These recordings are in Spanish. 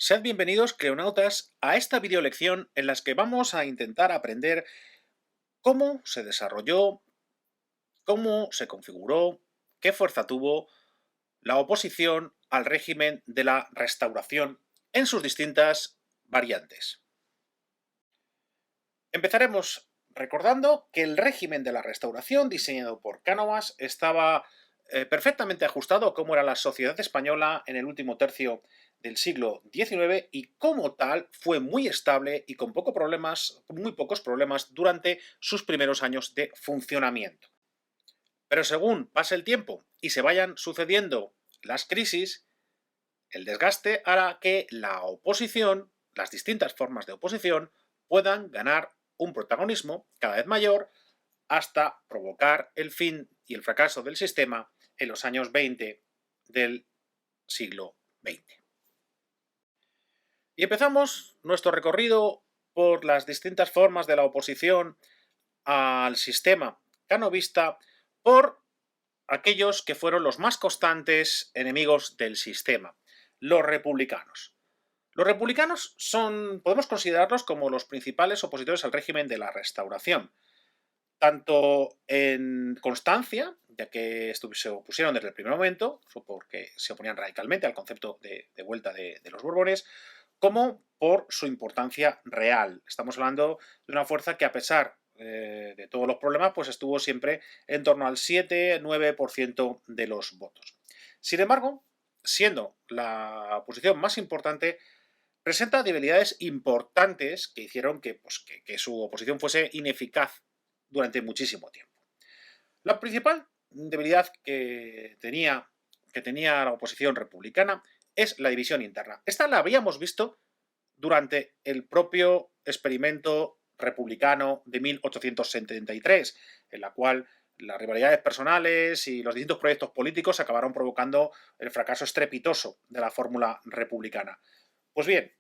Sed bienvenidos, creonautas, a esta videolección en la que vamos a intentar aprender cómo se desarrolló, cómo se configuró, qué fuerza tuvo la oposición al régimen de la Restauración en sus distintas variantes. Empezaremos recordando que el régimen de la Restauración, diseñado por Cánovas, estaba perfectamente ajustado a cómo era la sociedad española en el último tercio del siglo XIX y como tal fue muy estable y con muy pocos problemas durante sus primeros años de funcionamiento. Pero según pase el tiempo y se vayan sucediendo las crisis, el desgaste hará que la oposición, las distintas formas de oposición, puedan ganar un protagonismo cada vez mayor hasta provocar el fin y el fracaso del sistema en los años 20 del siglo XX. Y empezamos nuestro recorrido por las distintas formas de la oposición al sistema canovista por aquellos que fueron los más constantes enemigos del sistema, los republicanos. Los republicanos podemos considerarlos como los principales opositores al régimen de la Restauración, tanto en constancia, ya que se opusieron desde el primer momento, porque se oponían radicalmente al concepto de vuelta de los Borbones, como por su importancia real. Estamos hablando de una fuerza que, a pesar de todos los problemas, pues estuvo siempre en torno al 7-9% de los votos. Sin embargo, siendo la oposición más importante, presenta debilidades importantes que hicieron que su oposición fuese ineficaz durante muchísimo tiempo. La principal debilidad que tenía la oposición republicana es la división interna. Esta la habíamos visto durante el propio experimento republicano de 1873, en la cual las rivalidades personales y los distintos proyectos políticos acabaron provocando el fracaso estrepitoso de la fórmula republicana. Pues bien,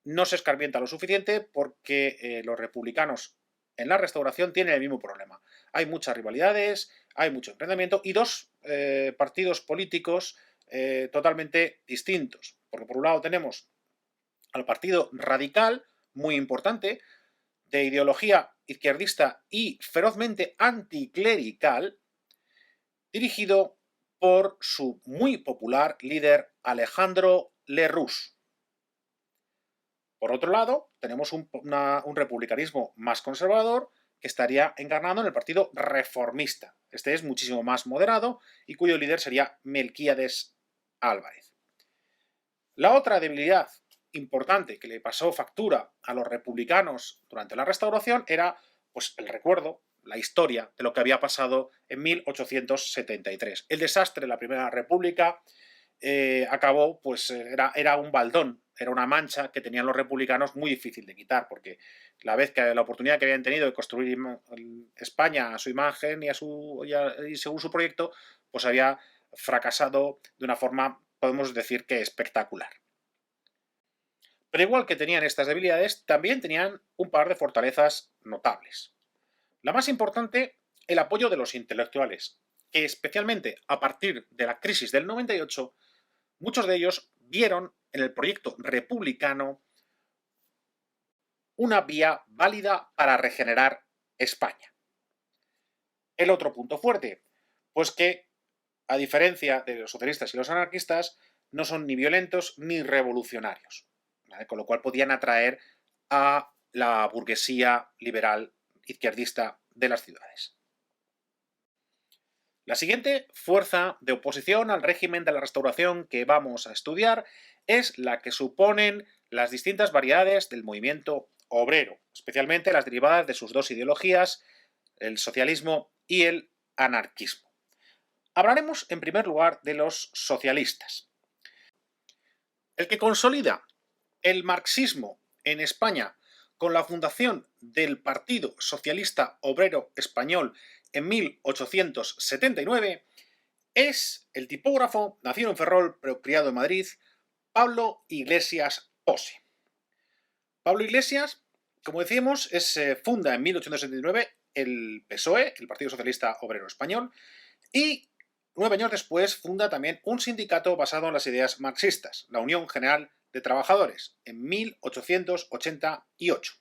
no se escarmienta lo suficiente porque los republicanos en la Restauración tienen el mismo problema. Hay muchas rivalidades, hay mucho enfrentamiento y dos partidos políticos totalmente distintos. Porque por un lado tenemos al Partido Radical, muy importante, de ideología izquierdista y ferozmente anticlerical, dirigido por su muy popular líder Alejandro Lerroux. Por otro lado, tenemos un republicanismo más conservador que estaría encarnado en el Partido Reformista. Este es muchísimo más moderado y cuyo líder sería Melquíades Álvarez. La otra debilidad importante que le pasó factura a los republicanos durante la Restauración era pues, el recuerdo, la historia de lo que había pasado en 1873. El desastre de la Primera República acabó, pues era un baldón, era una mancha que tenían los republicanos muy difícil de quitar, porque la oportunidad que habían tenido de construir España a su imagen y según su proyecto, pues había fracasado de una forma, podemos decir que espectacular. Pero igual que tenían estas debilidades, también tenían un par de fortalezas notables. La más importante, el apoyo de los intelectuales, que especialmente a partir de la crisis del 98, muchos de ellos vieron en el proyecto republicano una vía válida para regenerar España. El otro punto fuerte, pues que, a diferencia de los socialistas y los anarquistas, no son ni violentos ni revolucionarios, ¿vale? Con lo cual podían atraer a la burguesía liberal izquierdista de las ciudades. La siguiente fuerza de oposición al régimen de la Restauración que vamos a estudiar es la que suponen las distintas variedades del movimiento obrero, especialmente las derivadas de sus dos ideologías, el socialismo y el anarquismo. Hablaremos en primer lugar de los socialistas. El que consolida el marxismo en España con la fundación del Partido Socialista Obrero Español en 1879 es el tipógrafo, nacido en Ferrol pero criado en Madrid, Pablo Iglesias Posse. Pablo Iglesias, como decíamos, funda en 1879 el PSOE, el Partido Socialista Obrero Español, y 9 años después funda también un sindicato basado en las ideas marxistas, la Unión General de trabajadores en 1888.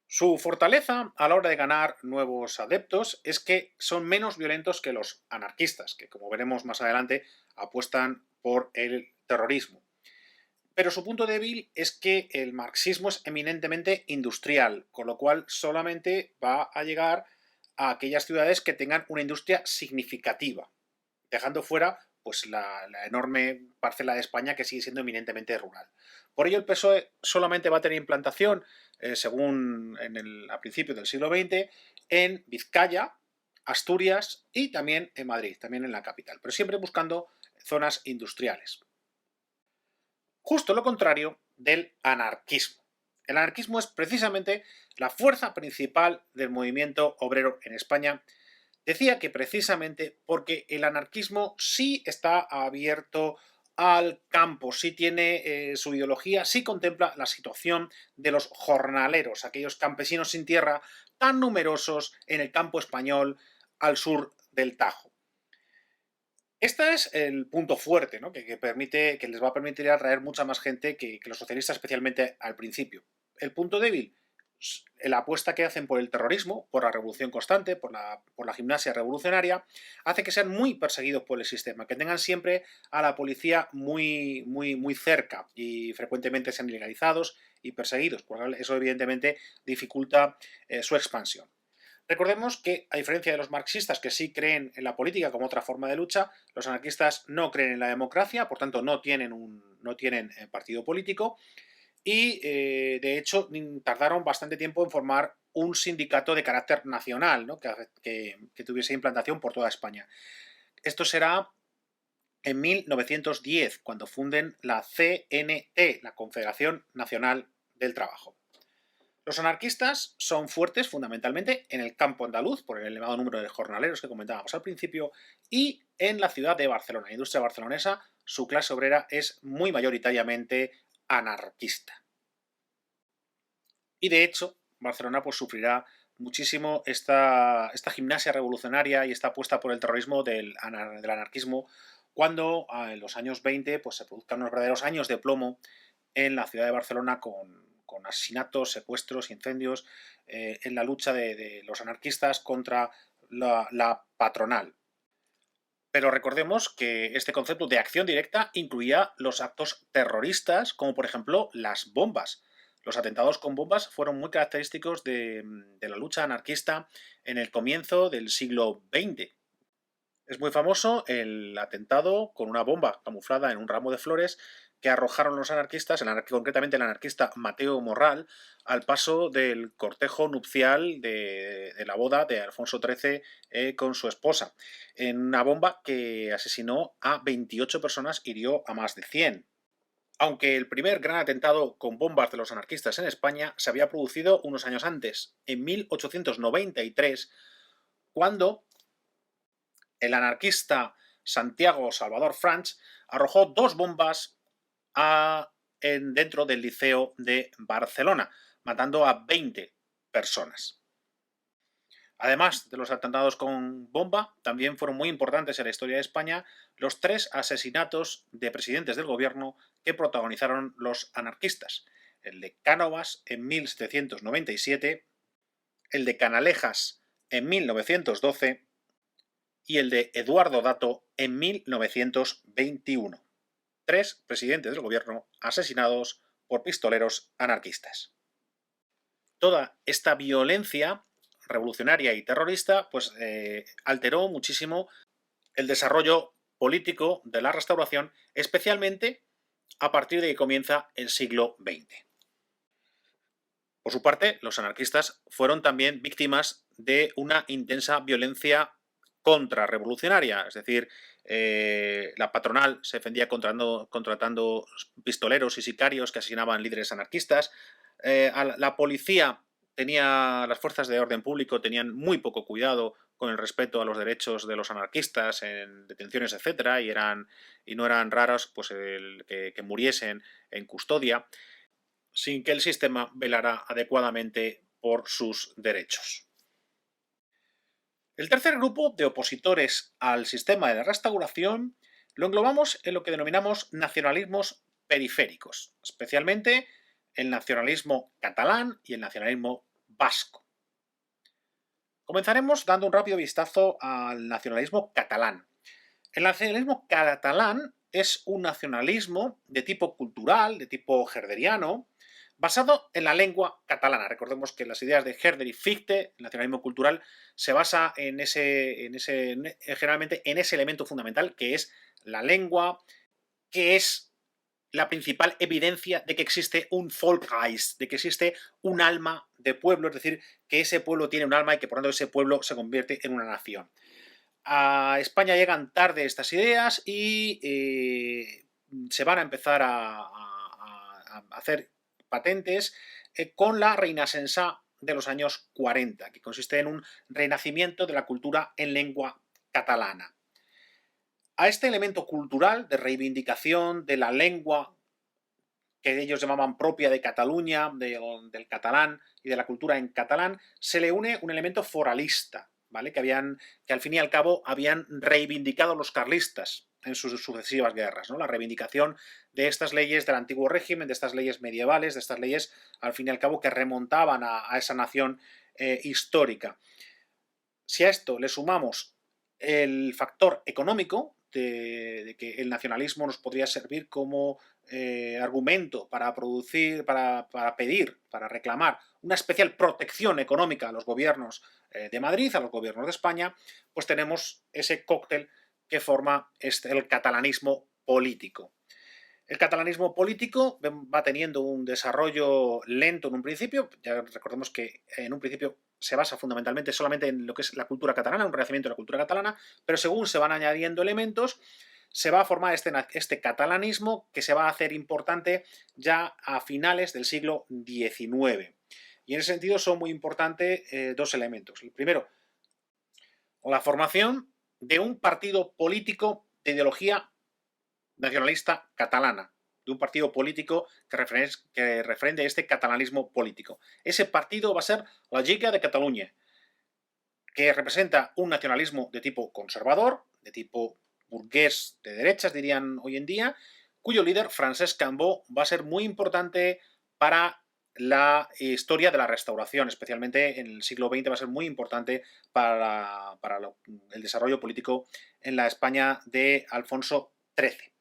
Su fortaleza a la hora de ganar nuevos adeptos es que son menos violentos que los anarquistas, que como veremos más adelante apuestan por el terrorismo. Pero su punto débil es que el marxismo es eminentemente industrial, con lo cual solamente va a llegar a aquellas ciudades que tengan una industria significativa, dejando fuera pues la enorme parcela de España que sigue siendo eminentemente rural. Por ello el PSOE solamente va a tener implantación, según a principios del siglo XX, en Vizcaya, Asturias y también en Madrid, también en la capital, pero siempre buscando zonas industriales. Justo lo contrario del anarquismo. El anarquismo es precisamente la fuerza principal del movimiento obrero en España. Decía que precisamente porque el anarquismo sí está abierto al campo, sí tiene su ideología, sí contempla la situación de los jornaleros, aquellos campesinos sin tierra tan numerosos en el campo español al sur del Tajo. Este es el punto fuerte, ¿no? que les va a permitir atraer mucha más gente que los socialistas, especialmente al principio. El punto débil, la apuesta que hacen por el terrorismo, por la revolución constante, por la gimnasia revolucionaria, hace que sean muy perseguidos por el sistema, que tengan siempre a la policía muy, muy, muy cerca y frecuentemente sean ilegalizados y perseguidos, porque eso evidentemente dificulta su expansión. Recordemos que, a diferencia de los marxistas que sí creen en la política como otra forma de lucha, los anarquistas no creen en la democracia, por tanto no tienen partido político y, de hecho, tardaron bastante tiempo en formar un sindicato de carácter nacional, ¿no? que tuviese implantación por toda España. Esto será en 1910, cuando funden la CNT, la Confederación Nacional del Trabajo. Los anarquistas son fuertes fundamentalmente en el campo andaluz, por el elevado número de jornaleros que comentábamos al principio, y en la ciudad de Barcelona, la industria barcelonesa, su clase obrera es muy mayoritariamente anarquista. Y de hecho, Barcelona pues sufrirá muchísimo esta gimnasia revolucionaria y esta apuesta por el terrorismo del anarquismo cuando en los años 20 pues, se produzcan unos verdaderos años de plomo en la ciudad de Barcelona con asesinatos, secuestros, incendios, en la lucha de los anarquistas contra la patronal. Pero recordemos que este concepto de acción directa incluía los actos terroristas, como por ejemplo las bombas. Los atentados con bombas fueron muy característicos de la lucha anarquista en el comienzo del siglo XX. Es muy famoso el atentado con una bomba camuflada en un ramo de flores que arrojaron los anarquistas, concretamente el anarquista Mateo Morral, al paso del cortejo nupcial de la boda de Alfonso XIII con su esposa, en una bomba que asesinó a 28 personas, hirió a más de 100. Aunque el primer gran atentado con bombas de los anarquistas en España se había producido unos años antes, en 1893, cuando el anarquista Santiago Salvador Franch arrojó 2 bombas dentro del Liceo de Barcelona, matando a 20 personas. Además de los atentados con bomba, también fueron muy importantes en la historia de España los 3 asesinatos de presidentes del gobierno que protagonizaron los anarquistas. El de Cánovas en 1797, el de Canalejas en 1912 y el de Eduardo Dato en 1921. 3 presidentes del gobierno asesinados por pistoleros anarquistas. Toda esta violencia revolucionaria y terrorista pues, alteró muchísimo el desarrollo político de la Restauración, especialmente a partir de que comienza el siglo XX. Por su parte, los anarquistas fueron también víctimas de una intensa violencia contrarrevolucionaria, es decir, la patronal se defendía contratando pistoleros y sicarios que asesinaban líderes anarquistas, la policía las fuerzas de orden público tenían muy poco cuidado con el respeto a los derechos de los anarquistas en detenciones, etcétera, y no eran raros pues, que muriesen en custodia sin que el sistema velara adecuadamente por sus derechos. El tercer grupo de opositores al sistema de la Restauración lo englobamos en lo que denominamos nacionalismos periféricos, especialmente el nacionalismo catalán y el nacionalismo vasco. Comenzaremos dando un rápido vistazo al nacionalismo catalán. El nacionalismo catalán es un nacionalismo de tipo cultural, de tipo herderiano, basado en la lengua catalana. Recordemos que las ideas de Herder y Fichte, el nacionalismo cultural, se basa generalmente en ese elemento fundamental que es la lengua, que es la principal evidencia de que existe un Volksgeist, de que existe un alma de pueblo, es decir, que ese pueblo tiene un alma y que por lo tanto ese pueblo se convierte en una nación. A España llegan tarde estas ideas y se van a empezar a hacer patentes con la Reinacença de los años 40, que consiste en un renacimiento de la cultura en lengua catalana. A este elemento cultural de reivindicación de la lengua que ellos llamaban propia de Cataluña, del catalán y de la cultura en catalán, se le une un elemento foralista, ¿vale? Que al fin y al cabo habían reivindicado los carlistas en sus sucesivas guerras, ¿no? La reivindicación de estas leyes del antiguo régimen, de estas leyes medievales, de estas leyes, al fin y al cabo, que remontaban a esa nación histórica. Si a esto le sumamos el factor económico, de que el nacionalismo nos podría servir como argumento para pedir, para reclamar una especial protección económica a los gobiernos de Madrid, a los gobiernos de España, pues tenemos ese cóctel que forma el catalanismo político. El catalanismo político va teniendo un desarrollo lento en un principio. Ya recordemos que en un principio se basa fundamentalmente solamente en lo que es la cultura catalana, un renacimiento de la cultura catalana, pero según se van añadiendo elementos, se va a formar este catalanismo que se va a hacer importante ya a finales del siglo XIX. Y en ese sentido son muy importantes dos elementos. El primero, la formación de un partido político de ideología nacionalista catalana, de un partido político que refrende este catalanismo político. Ese partido va a ser la Lliga de Catalunya, que representa un nacionalismo de tipo conservador, de tipo burgués de derechas, dirían hoy en día, cuyo líder, Francesc Cambó, va a ser muy importante para la historia de la restauración, especialmente en el siglo XX va a ser muy importante para el desarrollo político en la España de Alfonso XIII.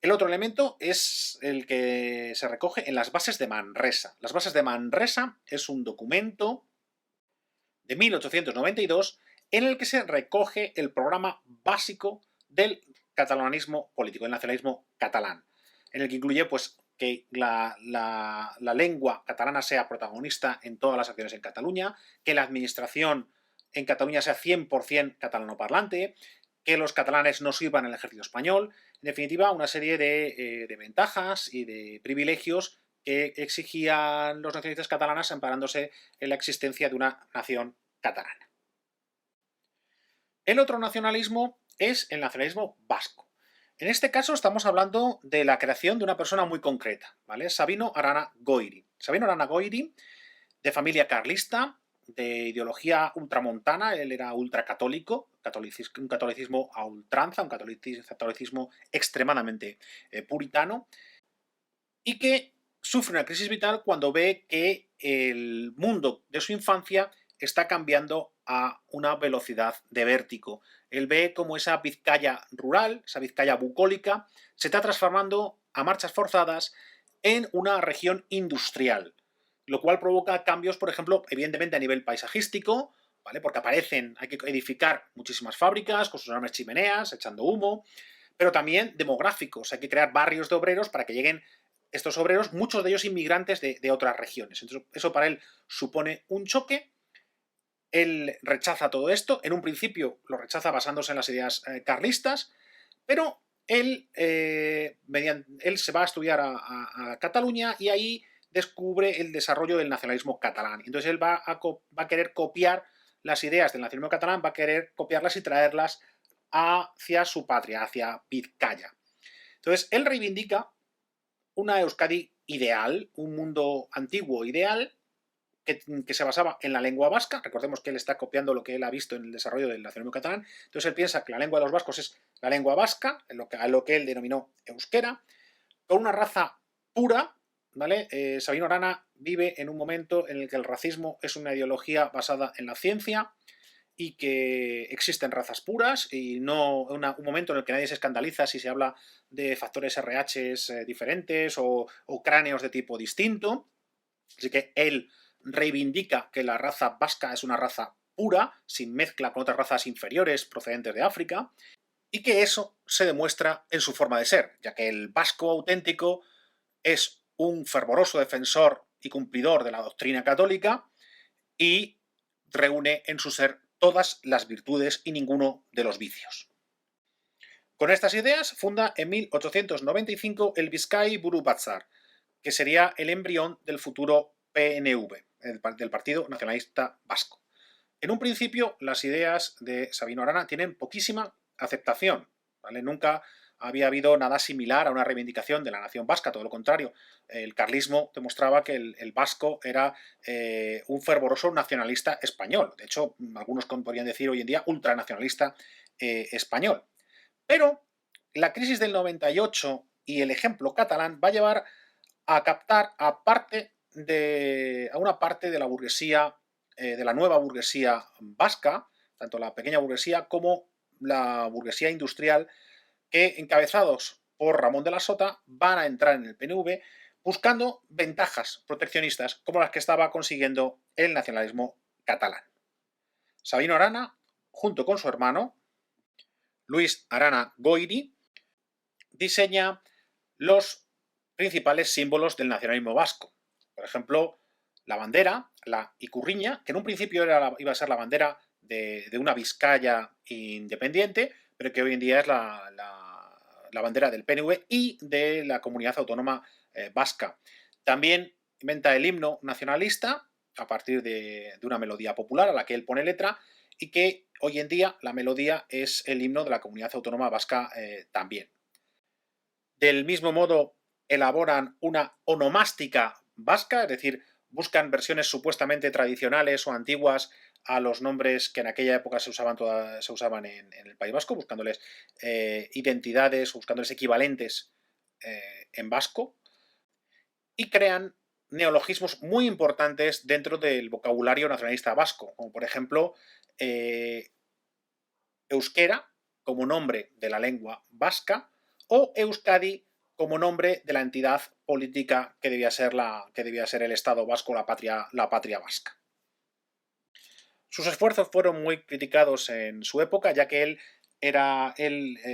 El otro elemento es el que se recoge en las bases de Manresa. Las bases de Manresa es un documento de 1892 en el que se recoge el programa básico del catalanismo político, el nacionalismo catalán, en el que incluye pues, que la lengua catalana sea protagonista en todas las acciones en Cataluña, que la administración en Cataluña sea 100% catalanoparlante, que los catalanes no sirvan en el ejército español, en definitiva, una serie de ventajas y de privilegios que exigían los nacionalistas catalanas amparándose en la existencia de una nación catalana. El otro nacionalismo es el nacionalismo vasco. En este caso estamos hablando de la creación de una persona muy concreta, ¿vale? Sabino Arana Goiri. Sabino Arana Goiri, de familia carlista, de ideología ultramontana, él era ultracatólico, un catolicismo a ultranza, un catolicismo extremadamente puritano, y que sufre una crisis vital cuando ve que el mundo de su infancia está cambiando a una velocidad de vértigo. Él ve como esa Vizcaya rural, esa Vizcaya bucólica, se está transformando a marchas forzadas en una región industrial, lo cual provoca cambios, por ejemplo, evidentemente a nivel paisajístico, ¿vale? Porque hay que edificar muchísimas fábricas con sus enormes chimeneas, echando humo, pero también demográficos, hay que crear barrios de obreros para que lleguen estos obreros, muchos de ellos inmigrantes de otras regiones. Entonces, eso para él supone un choque. Él rechaza todo esto, en un principio lo rechaza basándose en las ideas carlistas, pero él se va a estudiar a Cataluña y ahí descubre el desarrollo del nacionalismo catalán. Entonces él va a querer copiar las ideas del nacionalismo catalán, va a querer copiarlas y traerlas hacia su patria, hacia Vizcaya. Entonces él reivindica una Euskadi ideal, un mundo antiguo ideal, que se basaba en la lengua vasca. Recordemos que él está copiando lo que él ha visto en el desarrollo del nacionalismo catalán. Entonces él piensa que la lengua de los vascos es la lengua vasca, lo que él denominó euskera, con una raza pura, ¿vale? Sabino Arana vive en un momento en el que el racismo es una ideología basada en la ciencia y que existen razas puras y no un momento en el que nadie se escandaliza si se habla de factores RH diferentes o cráneos de tipo distinto. Así que él reivindica que la raza vasca es una raza pura, sin mezcla con otras razas inferiores procedentes de África, y que eso se demuestra en su forma de ser, ya que el vasco auténtico es un fervoroso defensor y cumplidor de la doctrina católica y reúne en su ser todas las virtudes y ninguno de los vicios. Con estas ideas funda en 1895 el Bizkai Buru Batzar, que sería el embrión del futuro PNV, del Partido Nacionalista Vasco. En un principio, las ideas de Sabino Arana tienen poquísima aceptación, ¿vale? Nunca había habido nada similar a una reivindicación de la nación vasca, todo lo contrario. El carlismo demostraba que el vasco era un fervoroso nacionalista español. De hecho, algunos podrían decir hoy en día ultranacionalista español. Pero la crisis del 98 y el ejemplo catalán va a llevar a captar a una parte de la burguesía, de la nueva burguesía vasca, tanto la pequeña burguesía como la burguesía industrial, que encabezados por Ramón de la Sota van a entrar en el PNV buscando ventajas proteccionistas como las que estaba consiguiendo el nacionalismo catalán. Sabino Arana, junto con su hermano, Luis Arana Goiri, diseña los principales símbolos del nacionalismo vasco. Por ejemplo, la bandera, la icurriña, que en un principio iba a ser la bandera de una Vizcaya independiente, pero que hoy en día es la bandera del PNV y de la comunidad autónoma vasca. También inventa el himno nacionalista a partir de una melodía popular a la que él pone letra y que hoy en día la melodía es el himno de la comunidad autónoma vasca también. Del mismo modo, elaboran una onomástica vasca, es decir, buscan versiones supuestamente tradicionales o antiguas a los nombres que en aquella época se usaban en el País Vasco, buscándoles identidades o buscándoles equivalentes en vasco, y crean neologismos muy importantes dentro del vocabulario nacionalista vasco, como por ejemplo euskera como nombre de la lengua vasca o Euskadi como nombre de la entidad política que debía ser el Estado vasco, la patria vasca. Sus esfuerzos fueron muy criticados en su época, ya que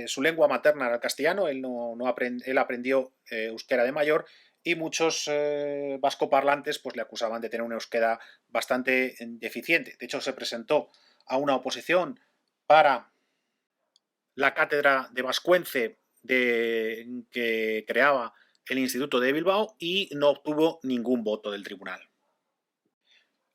su lengua materna era el castellano, él aprendió euskera de mayor y muchos vascoparlantes pues, le acusaban de tener un euskera bastante deficiente. De hecho, se presentó a una oposición para la cátedra de Vascuence que creaba el Instituto de Bilbao y no obtuvo ningún voto del tribunal.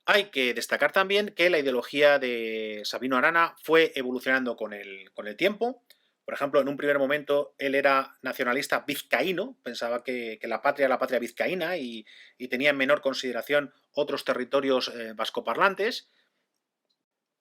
Hay que destacar también que la ideología de Sabino Arana fue evolucionando con el tiempo. Por ejemplo, en un primer momento él era nacionalista vizcaíno, pensaba que la patria era la patria vizcaína y tenía en menor consideración otros territorios vascoparlantes.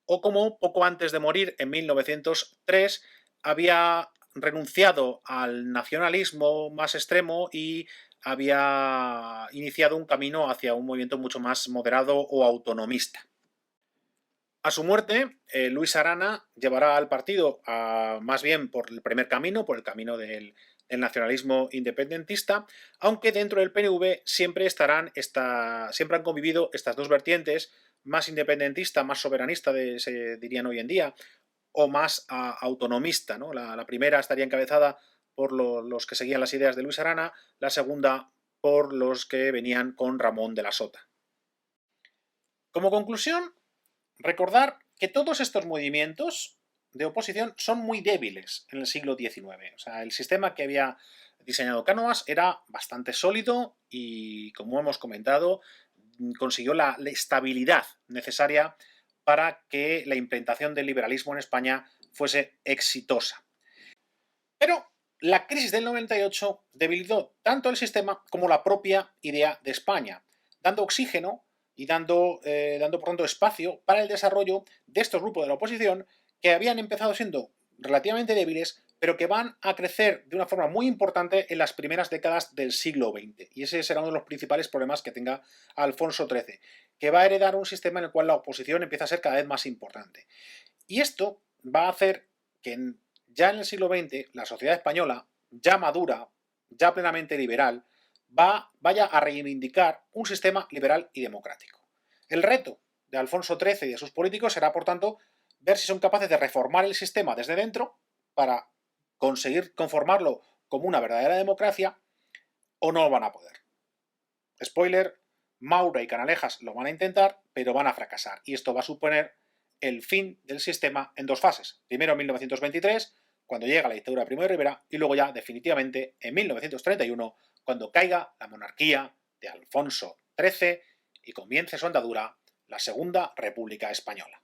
O como poco antes de morir, en 1903, había renunciado al nacionalismo más extremo y había iniciado un camino hacia un movimiento mucho más moderado o autonomista. A su muerte, Luis Arana llevará al partido más bien por el primer camino, por el camino del nacionalismo independentista, aunque dentro del PNV siempre han convivido estas dos vertientes, más independentista, más soberanista, se dirían hoy en día, o más autonomista, ¿no? La primera estaría encabezada por los que seguían las ideas de Luis Arana, la segunda por los que venían con Ramón de la Sota. Como conclusión, recordar que todos estos movimientos de oposición son muy débiles en el siglo XIX. O sea, el sistema que había diseñado Cánovas era bastante sólido y, como hemos comentado, consiguió la estabilidad necesaria para que la implementación del liberalismo en España fuese exitosa. Pero la crisis del 98 debilitó tanto el sistema como la propia idea de España, dando oxígeno y dando por tanto espacio para el desarrollo de estos grupos de la oposición que habían empezado siendo relativamente débiles, pero que van a crecer de una forma muy importante en las primeras décadas del siglo XX. Y ese será uno de los principales problemas que tenga Alfonso XIII, que va a heredar un sistema en el cual la oposición empieza a ser cada vez más importante. Y esto va a hacer que ya en el siglo XX la sociedad española, ya madura, ya plenamente liberal, vaya a reivindicar un sistema liberal y democrático. El reto de Alfonso XIII y de sus políticos será, por tanto, ver si son capaces de reformar el sistema desde dentro para conseguir conformarlo como una verdadera democracia, o no van a poder. Spoiler, Maura y Canalejas lo van a intentar, pero van a fracasar. Y esto va a suponer el fin del sistema en dos fases. Primero en 1923, cuando llega la dictadura de Primo de Rivera, y luego ya definitivamente en 1931, cuando caiga la monarquía de Alfonso XIII y comience su andadura la Segunda República Española.